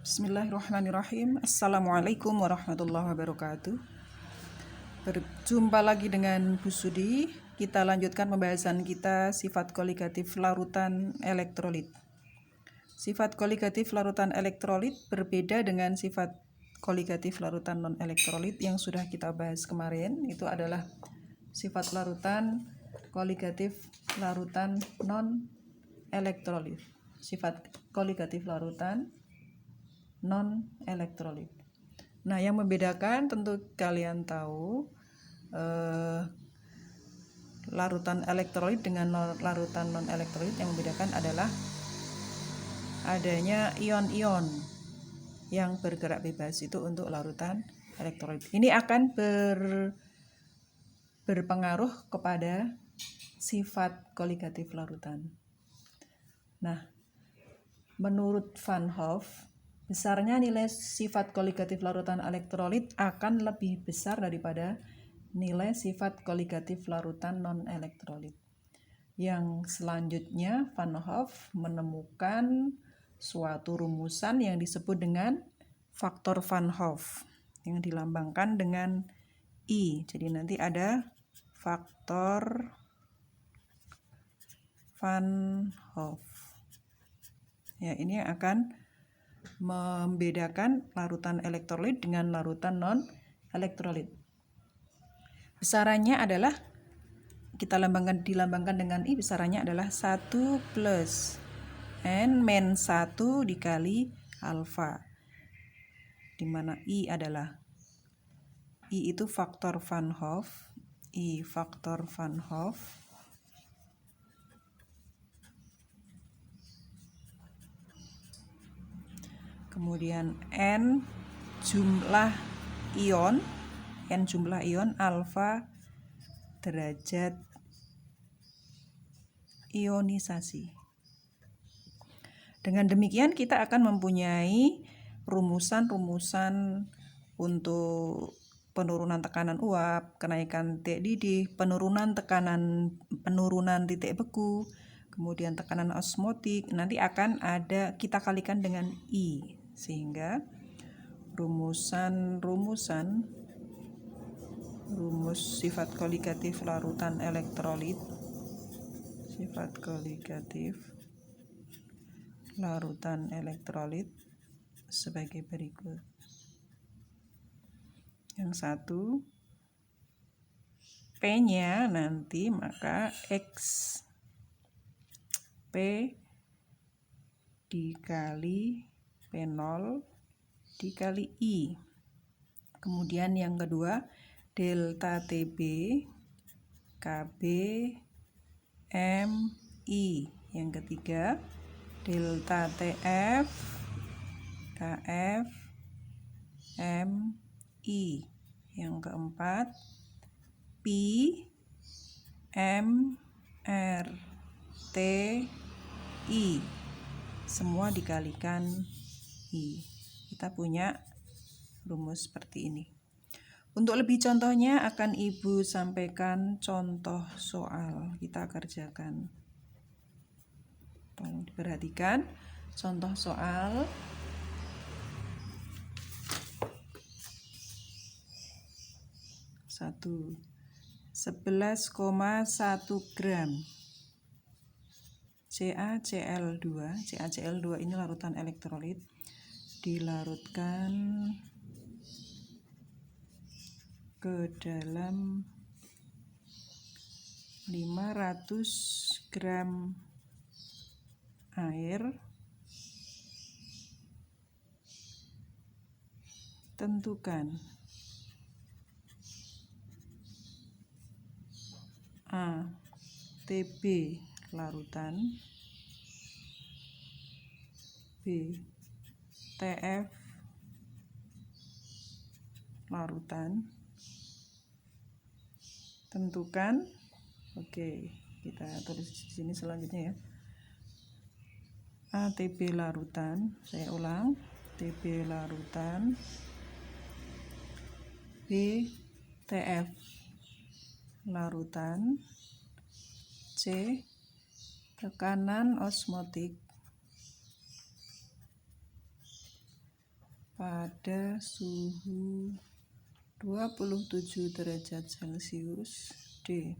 Bismillahirrahmanirrahim. Assalamualaikum warahmatullahi wabarakatuh. Berjumpa lagi dengan Bu Sudi. Kita lanjutkan pembahasan kita sifat koligatif larutan elektrolit. Sifat koligatif larutan elektrolit berbeda dengan sifat koligatif larutan non-elektrolit yang sudah kita bahas kemarin. Itu adalah sifat larutan koligatif larutan non-elektrolit. Sifat koligatif larutan non-elektrolit. Nah, yang membedakan tentu kalian tahu larutan elektrolit dengan larutan non-elektrolit. Yang membedakan adalah adanya ion-ion yang bergerak bebas itu untuk larutan elektrolit. Ini akan berpengaruh kepada sifat koligatif larutan. Nah, menurut Van Hoff, besarnya nilai sifat koligatif larutan elektrolit akan lebih besar daripada nilai sifat koligatif larutan non-elektrolit. Yang selanjutnya, Van Hoff menemukan suatu rumusan yang disebut dengan faktor Van Hoff yang dilambangkan dengan I. Jadi nanti ada faktor Van Hoff. Ya, ini akan membedakan larutan elektrolit dengan larutan non-elektrolit. Besarannya adalah dilambangkan dengan I, besarannya adalah 1 plus N min 1 dikali alfa. Di mana I itu faktor Van Hoff, I faktor Van Hoff. Kemudian N jumlah ion, alfa derajat ionisasi. Dengan demikian kita akan mempunyai rumusan-rumusan untuk penurunan tekanan uap, kenaikan titik didih, penurunan titik beku, kemudian tekanan osmotik. Nanti akan ada kita kalikan dengan I, sehingga rumus sifat koligatif larutan elektrolit, sifat koligatif larutan elektrolit sebagai berikut. Yang satu, P-nya nanti maka X P dikali P0 dikali I. Kemudian yang kedua, delta TB KB MI. Yang ketiga, delta TF KF MI. Yang keempat, Pi MR TI. Semua dikalikan I. Kita punya rumus seperti ini. Untuk lebih contohnya akan Ibu sampaikan contoh soal, kita kerjakan. Tolong diperhatikan contoh soal. Satu, 11,1 gram CaCl2. CaCl2 ini larutan elektrolit, dilarutkan ke dalam 500 gram air. Tentukan A. TB larutan, B. TF larutan. Tentukan. Oke, kita tulis di sini selanjutnya ya. A. TB larutan, saya ulang, TB larutan. B. TF larutan. C. Tekanan osmotik pada suhu 27 derajat Celcius. D.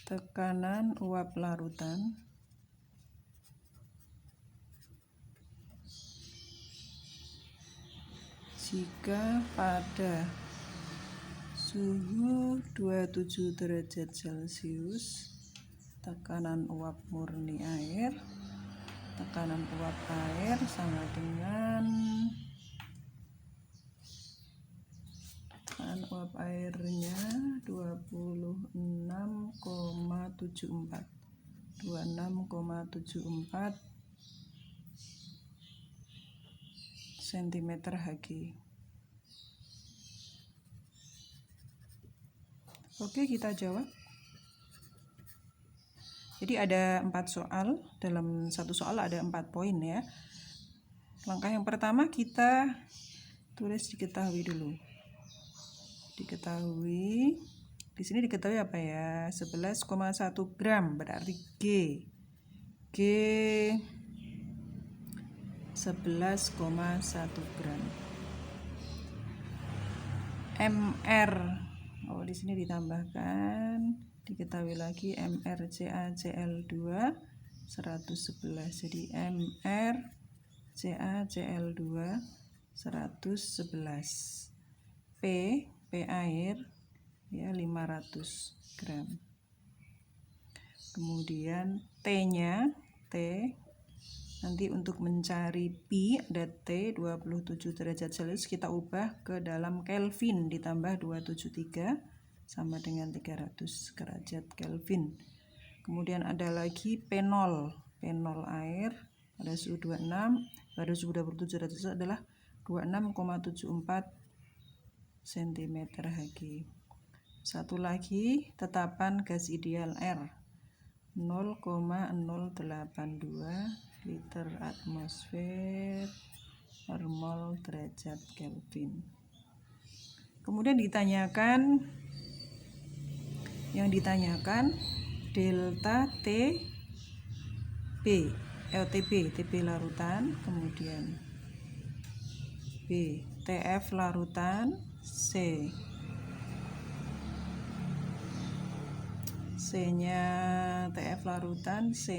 Tekanan uap larutan jika pada suhu 27 derajat Celcius tekanan uap murni air, tekanan uap air sama dengan tekanan uap airnya 26,74 cm3. Oke, kita jawab. Jadi ada 4 soal, dalam satu soal ada 4 poin ya. Langkah yang pertama kita tulis diketahui dulu. Diketahui, di sini diketahui apa ya? 11,1 gram berarti G 11,1 gram. MR, di sini ditambahkan, diketahui lagi MrCaCl2 111. Jadi MrCaCl2 111. P air ya 500 gram. Kemudian T-nya, nanti untuk mencari Pi ada T 27 derajat Celcius, kita ubah ke dalam Kelvin ditambah 273 sama dengan 300 derajat Kelvin. Kemudian ada lagi P0 air pada suhu 26 pada suhu 27 derajat Celcius adalah 26,74 cm3. Satu lagi tetapan gas ideal R 0,082 liter atmosfer per mol derajat Kelvin. Kemudian yang ditanyakan delta TB larutan, kemudian B TF larutan, C nya TF larutan, C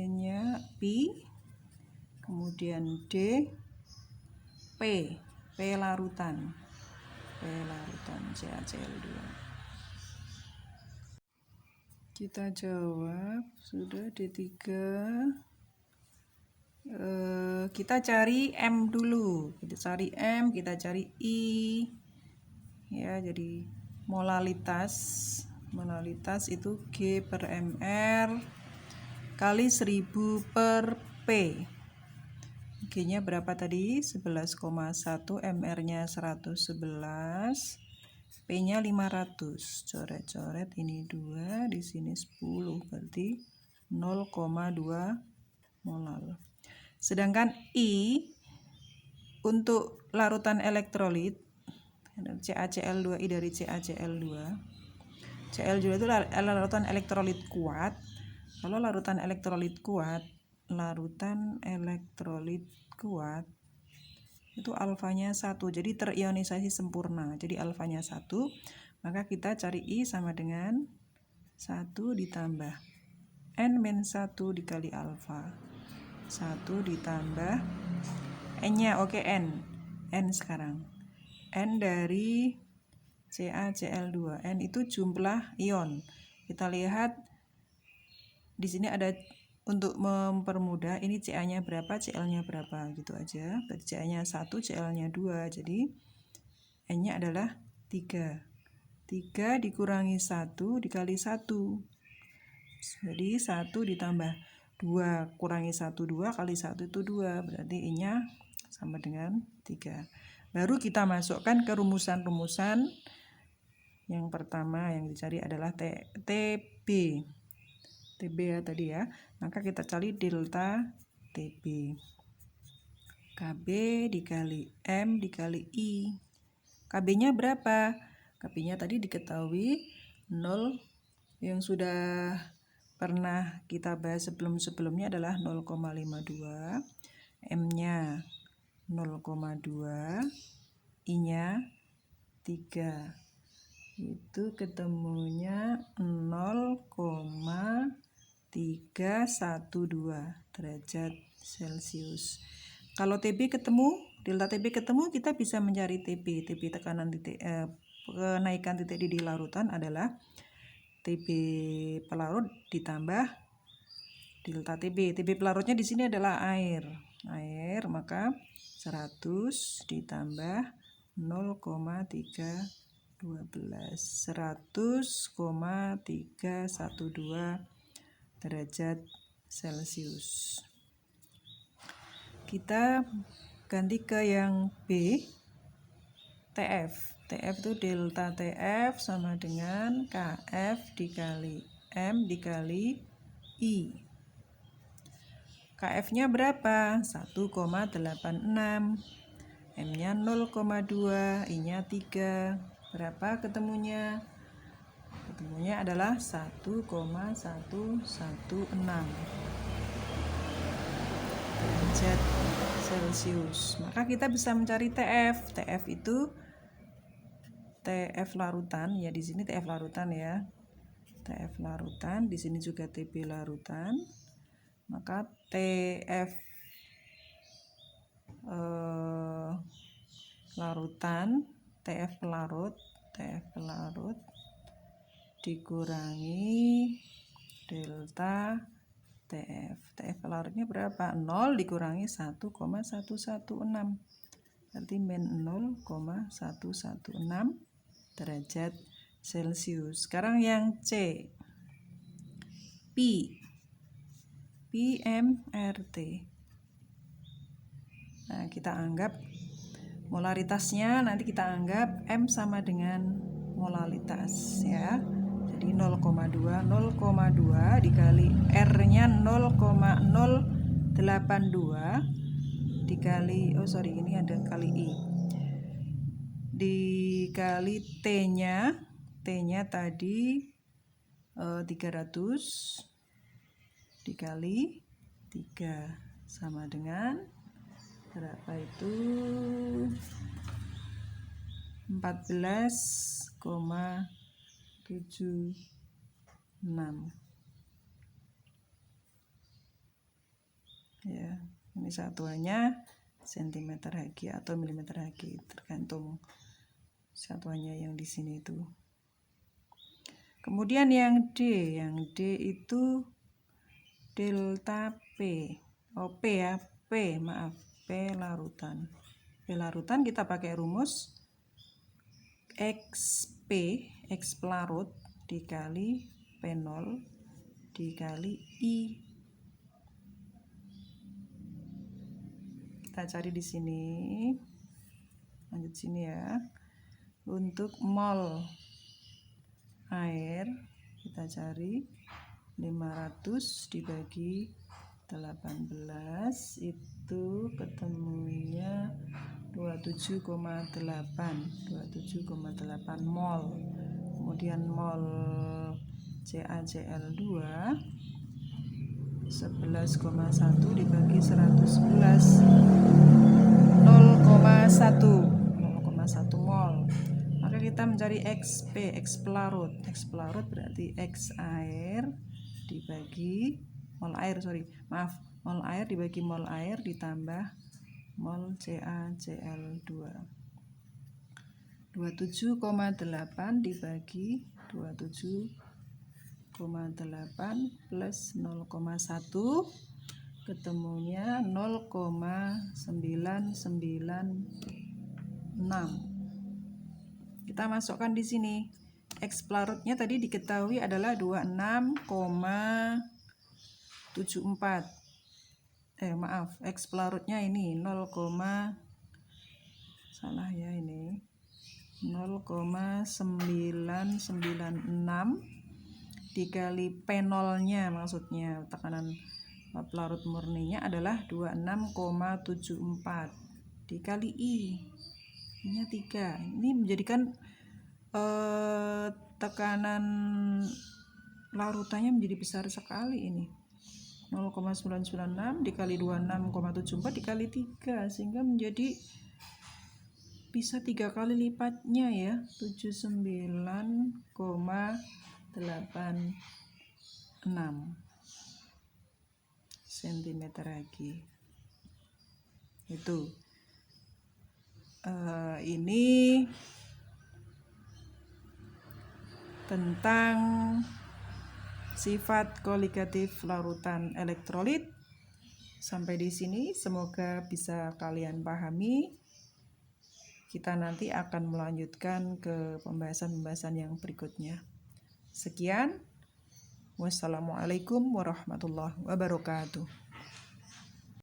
nya Pi, kemudian D P larutan CaCl2. Kita jawab sudah D3. Kita cari M dulu. Kita cari M, kita cari I. Ya, jadi molalitas itu G per mR kali 1000 per P. G-nya berapa tadi? 11,1, mR-nya 111, P-nya 500. Coret-coret ini 2, di sini 10, berarti 0,2 molal. Sedangkan I untuk larutan elektrolit CaCl2I dari CaCl2. Cl2 itu larutan elektrolit kuat. Kalau larutan elektrolit kuat itu alfanya 1, jadi terionisasi sempurna. Jadi alfanya 1, maka kita cari I sama dengan 1 ditambah N-1 dikali alfa. 1 ditambah N-nya, oke, N sekarang. N dari CaCl2. N itu jumlah ion. Kita lihat di sini ada, untuk mempermudah, ini Ca-nya berapa, Cl-nya berapa, gitu aja. Berarti Ca-nya 1, Cl-nya 2. Jadi N-nya adalah 3. 3 dikurangi 1 dikali 1. Jadi 1 ditambah 2 kurangi 1, 2 kali 1 itu 2. Berarti I-nya sama dengan 3. Baru kita masukkan ke rumusan-rumusan. Yang pertama yang dicari adalah TB ya tadi ya. Maka kita cari delta TB. KB dikali M dikali I. KB-nya berapa? KB-nya tadi diketahui 0, yang sudah pernah kita bahas sebelumnya adalah 0,52, M-nya 0,2, I-nya 3. Itu ketemunya 0,312 derajat Celcius. Kalau TB ketemu, delta TB ketemu, kita bisa mencari TB. TB tekanan titik kenaikan titik didih larutan adalah TB pelarut ditambah delta TB. TB pelarutnya di sini adalah air, maka 100 ditambah 0,312, 100,312 derajat Celcius. Kita ganti ke yang B, TF. TF itu delta TF sama dengan KF dikali M dikali I. KF-nya berapa? 1,86. M-nya 0,2, I-nya 3. Berapa ketemunya? Ketemunya adalah 1,116 derajat Celcius. Maka kita bisa mencari TF. TF itu TF larutan, ya di sini TF larutan ya. TF larutan, di sini juga TB larutan. Maka TF larutan, TF pelarut dikurangi delta TF. TF pelarutnya berapa? 0 dikurangi 1,116. Berarti min 0,116 derajat Celcius. Sekarang yang C, PMRT. Nah, kita anggap molaritasnya, nanti kita anggap M sama dengan molalitas ya. Jadi 0,2 dikali R-nya 0,082 dikali, ini ada kali I, dikali T-nya tadi 300 dikali 3 sama dengan berapa itu? 14,76 ya. Ini satuannya cm Hg atau mm Hg, tergantung satuannya yang di sini itu. Kemudian yang D itu delta P. P ya, P larutan. P larutan kita pakai rumus XP, X pelarut dikali P0 dikali I. Kita cari di sini. Lanjut sini ya. Untuk mol air kita cari 500 dibagi 18 itu ketemunya 27,8 mol. Kemudian mol CaCl2 11,1 dibagi 111 0,1 mol. Maka kita mencari XP, X pelarut. X pelarut berarti X air dibagi mol air, mol air dibagi mol air ditambah mol CaCl2. 27,8 dibagi 27,8 plus 0,1 ketemunya 0,996. Kita masukkan di sini. X pelarutnya tadi diketahui adalah 26,74. X pelarutnya ini 0,996 dikali P0-nya, maksudnya tekanan pelarut murninya adalah 26,74 dikali I-nya 3. Ini menjadikan tekanan larutannya menjadi besar sekali ini. 0,996 dikali 26,74 dikali 3 sehingga menjadi bisa 3 kali lipatnya ya, 79,86 cm lagi. Itu ini tentang sifat koligatif larutan elektrolit. Sampai di sini semoga bisa kalian pahami. Kita nanti akan melanjutkan ke pembahasan-pembahasan yang berikutnya. Sekian. Wassalamualaikum warahmatullahi wabarakatuh.